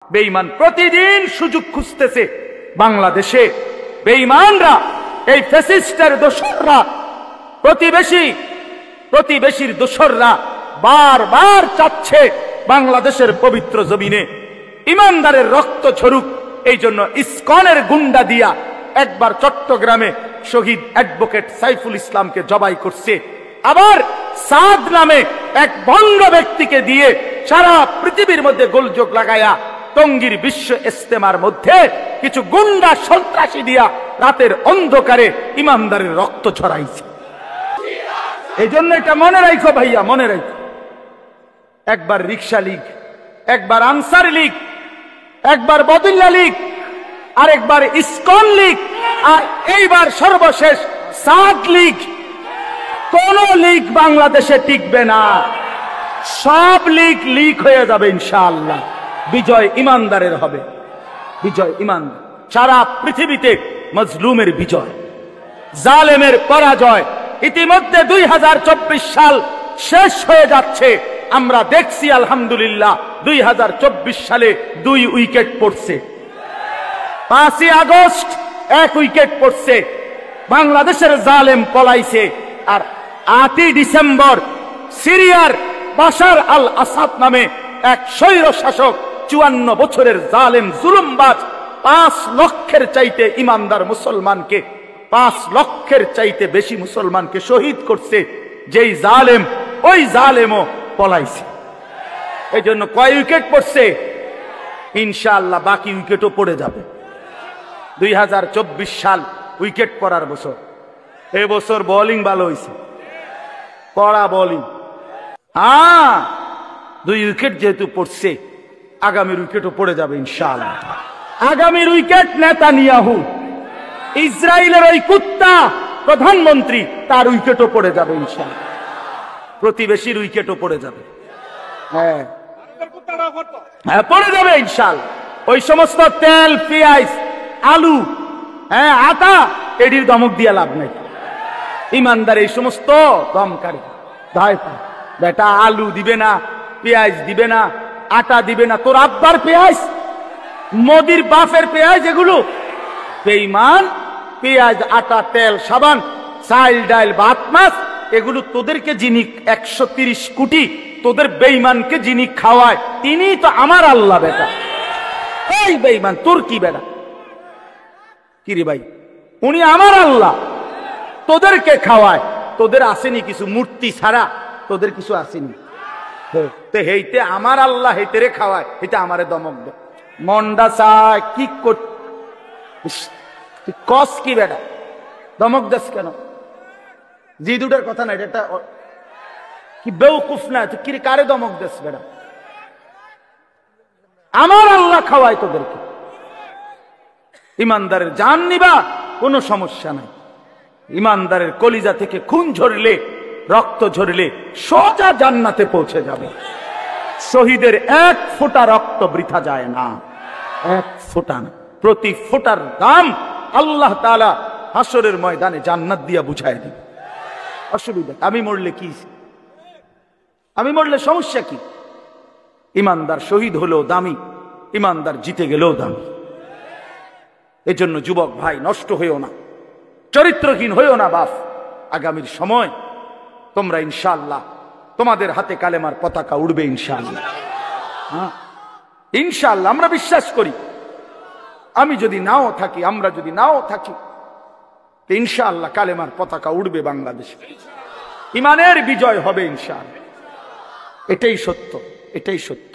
বেঈমান প্রতিদিন সুযোগ খুঁজতেছে বাংলাদেশে। বেঈমানরা, এই ফ্যাসিস্টের দোসররা, প্রতিবেশীর দোসররা বারবার চাচ্ছে বাংলাদেশের পবিত্র জমিনে ইমানদারের রক্ত ঝরুক। এই জন্য ইসকনের গুন্ডা দিয়া একবার চট্টগ্রামে শহীদ অ্যাডভোকেট সাইফুল ইসলামকে জবাই করছে, আবার সাদ নামে এক ভণ্ড ব্যক্তিকে দিয়ে সারা পৃথিবীর মধ্যে গোলযোগ লাগায়া টঙ্গীর বিশ্ব ইজতেমার মধ্যে কিছু গুন্ডা সন্ত্রাসী দিয়া রাতের অন্ধকারে ইমানদারের রক্ত ছড়াইছে। এই জন্য এটা মনে রাখো ভাইয়া, মনে রাখো। একবার রিক্সা লীগ, একবার আনসার লীগ, একবার বদুল্লা লীগ, আরেকবার ইসকন লীগ, আর এইবার সর্বশেষ সাদ লীগ। কোন লীগ বাংলাদেশে টিকবে না, সব লীগ হয়ে যাবে ইনশাআল্লাহ। বিজয় ইমানদারের হবে, বিজয় ইমানদার। সারা পৃথিবীতে মজলুমের বিজয়, জালেমের পরাজয়। ইতিমধ্যে 2024 সাল শেষ হয়ে যাচ্ছে, আমরা দেখছি আলহামদুলিল্লাহ 2024 সালে 2 উইকেট পড়ছে। 5 আগস্ট 1 উইকেট পড়ছে, বাংলাদেশের জালেম পলাইছে। আর 8 ডিসেম্বর সিরিয়ার বাশার আল আসাদ নামে এক স্বৈর শাসক 54 বছরের জালেম জুলুমবাজ 5 লক্ষের চাইতে ইমানদার মুসলমানকে, 5 লক্ষের চাইতে বেশি মুসলমানকে শহীদ করছে। যেই জালেম, ওই জালেমও পলাইছে। এই জন্য কয় উইকেট পড়ছে? ইনশাআল্লাহ বাকি উইকেটও পড়ে যাবে। 2024 সাল উইকেট পড়ার বছর। এবছর বোলিং ভালো হয়েছে, কড়া বোলিং। 2 উইকেট যেহেতু পড়ছে, আগামীর উইকেটও পড়ে যাবে ইনশাআল্লাহ। আগামীর উইকেট নেতানিয়াহু, ইসরায়েলের ওই কুত্তা প্রধানমন্ত্রী, তার উইকেটও পড়ে যাবে ইনশাআল্লাহ। প্রতিবেশীর উইকেটও পড়ে যাবে, হ্যাঁ পড়ে যাবে ইনশাআল্লাহ। ওই সমস্ত তেল, পেঁয়াজ, আলু, আটা, এটির দমক দিয়া লাভ নেই। ইমানদার এই সমস্ত দমকারী ধায় পায়, বেটা আলু দিবে না, পেঁয়াজ দিবে না, আটা দিবে না। তোর আব্বার পেঁয়াজ, মোদির বাপের পেঁয়াজ, এগুলো বেঈমান। পেঁয়াজ, আটা, তেল, সাবান, চাল, ডাল, ভাত, মাছ, এগুলো তোদেরকে যিনি 130 কোটি তোদের বেঈমানকে যিনি খাওয়ায়, তিনি তো আমার আল্লাহ। বেটা এই বেঈমান, তোর কি বেটা কি রে ভাই? উনি আমার আল্লাহ, তোদেরকে খাওয়ায়। তোদের আসেনি কিছু, মূর্তি ছাড়া তোদের কিছু আসেনি। হেইতে আমার আল্লাহ, হেইতে রে খাওয়ায়, হেইতে আমারে দমক দে। মন্ডা চায় কি কস কি বেটা, দমক দেশ কেন? জি দুটার কথা না, এটা কি বেউকুফ না? তুই কি কারে দমক দেশ বেটা? আমার আল্লাহ খাওয়ায় তোদেরকে। ইমানদারের জান নিবা, কোনো সমস্যা নাই। ইমানদারের কলিজা থেকে খুন ঝরলে, রক্ত ঝরলে সোজা জান্নাতে পৌঁছে যাবে। শহীদের 1 ফোঁটা রক্ত বৃথা যায় না, 1 ফোঁটা না। প্রতি ফোঁটার দাম আল্লাহ তাআলা হাসরের ময়দানে জান্নাত দিয়া বুঝায় দিবে। অসুবিধা, আমি মরলে কি, আমি মরলে সমস্যা কি? ইমানদার শহীদ হলেও দামি, ইমানদার জিতে গেলেও দামি। এজন্য যুবক ভাই, নষ্ট হইও না, চরিত্রহীন হইও না বাপ। আগামীর সময় তোমরা ইনশাআল্লাহ, তোমাদের হাতে কালেমার পতাকা উড়বে ইনশাআল্লাহ। ইনশাআল্লাহ আমরা বিশ্বাস করি। আমি যদি নাও থাকি, আমরা যদি নাও থাকি, ইনশাআল্লাহ কালেমার পতাকা উড়বে বাংলাদেশে, ইমানের বিজয় হবে ইনশাআল্লাহ। এটাই সত্য, এটাই সত্য।